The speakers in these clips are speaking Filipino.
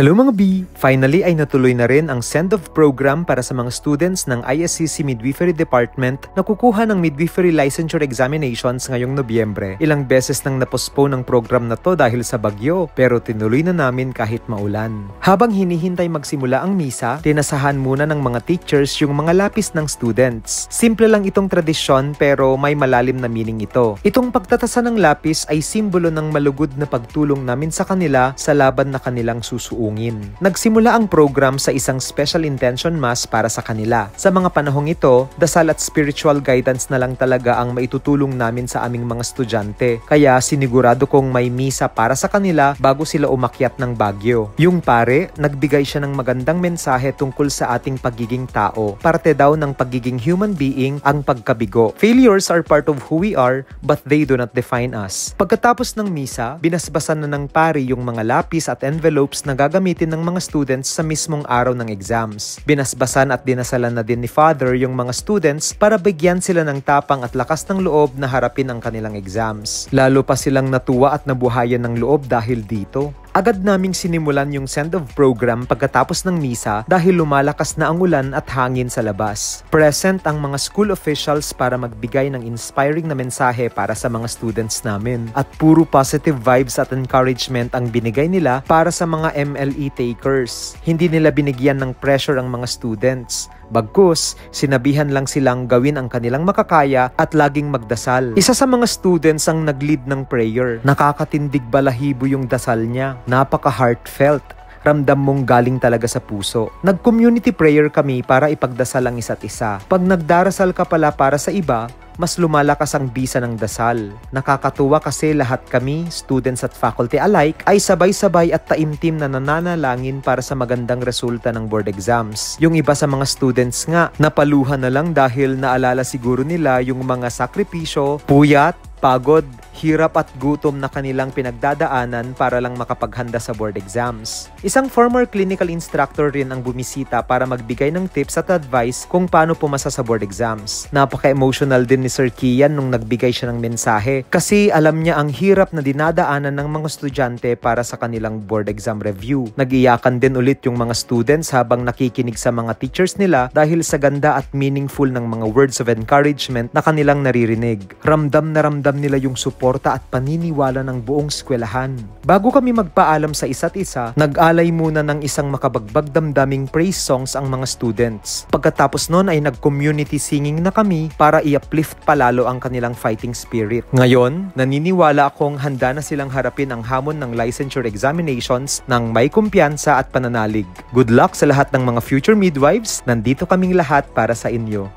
Hello mga B! Finally ay natuloy na rin ang send-off program para sa mga students ng ISCC Midwifery Department na kukuha ng Midwifery Licensure Examinations ngayong Nobyembre. Ilang beses nang napostpone ang program na to dahil sa bagyo, pero tinuloy na namin kahit maulan. Habang hinihintay magsimula ang misa, tinasahan muna ng mga teachers yung mga lapis ng students. Simple lang itong tradisyon pero may malalim na meaning ito. Itong pagtatasa ng lapis ay simbolo ng malugod na pagtulong namin sa kanila sa laban na kanilang susuungin. Nagsimula ang program sa isang special intention mass para sa kanila. Sa mga panahong ito, dasal at spiritual guidance na lang talaga ang maitutulong namin sa aming mga estudyante. Kaya sinigurado kong may misa para sa kanila bago sila umakyat ng Baguio. Yung pare, nagbigay siya ng magandang mensahe tungkol sa ating pagiging tao. Parte daw ng pagiging human being ang pagkabigo. Failures are part of who we are, but they do not define us. Pagkatapos ng misa, binasbasan na ng pare yung mga lapis at envelopes na gagamitin ng mga students sa mismong araw ng exams. Binasbasan at dinasalan na din ni Father yung mga students para bigyan sila ng tapang at lakas ng loob na harapin ang kanilang exams. Lalo pa silang natuwa at nabuhayan ng loob dahil dito. Agad naming sinimulan yung send-off program pagkatapos ng misa dahil lumalakas na ang ulan at hangin sa labas. Present ang mga school officials para magbigay ng inspiring na mensahe para sa mga students namin. At puro positive vibes at encouragement ang binigay nila para sa mga MLE takers. Hindi nila binigyan ng pressure ang mga students. Bagkus, sinabihan lang silang gawin ang kanilang makakaya at laging magdasal. Isa sa mga students ang nag-lead ng prayer. Nakakatindig balahibo yung dasal niya. Napaka-heartfelt. Ramdam mong galing talaga sa puso. Nag-community prayer kami para ipagdasal ang isa't isa. Pag nagdarasal ka pala para sa iba, mas lumalakas ang bisa ng dasal. Nakakatuwa kasi lahat kami, students at faculty alike, ay sabay-sabay at taimtim na nananalangin para sa magandang resulta ng board exams. Yung iba sa mga students nga, napaluhan na lang dahil naalala siguro nila yung mga sakripisyo, puyat, pagod, hirap at gutom na kanilang pinagdadaanan para lang makapaghanda sa board exams. Isang former clinical instructor rin ang bumisita para magbigay ng tips at advice kung paano pumasa sa board exams. Napaka-emotional din ni Sir Kian nung nagbigay siya ng mensahe kasi alam niya ang hirap na dinadaanan ng mga estudyante para sa kanilang board exam review. Nag-iyakan din ulit yung mga students habang nakikinig sa mga teachers nila dahil sa ganda at meaningful ng mga words of encouragement na kanilang naririnig. Ramdam na ramdam nila yung suporta at paniniwala ng buong eskwelahan. Bago kami magpaalam sa isa't isa, nag-alay muna ng isang makabagbag damdaming praise songs ang mga students. Pagkatapos nun ay nag-community singing na kami para i-uplift palalo ang kanilang fighting spirit. Ngayon, naniniwala akong handa na silang harapin ang hamon ng licensure examinations ng may kumpiyansa at pananalig. Good luck sa lahat ng mga future midwives. Nandito kaming lahat para sa inyo.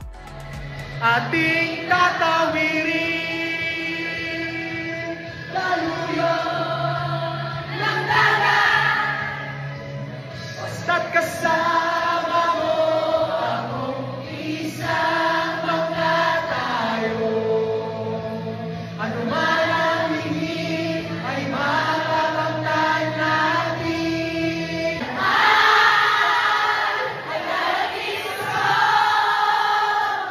Ating tatawirin basta't kasama mo akong isang mga tayo. Ano man ang hingin ay makakamtan natin. Ay laging strong.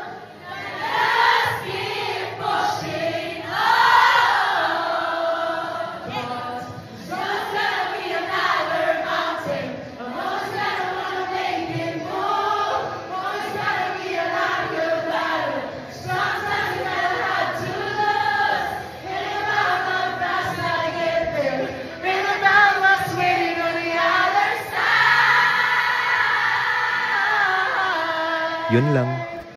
Let's keep pushing on. Cause there's gonna be another mountain. Yun lang.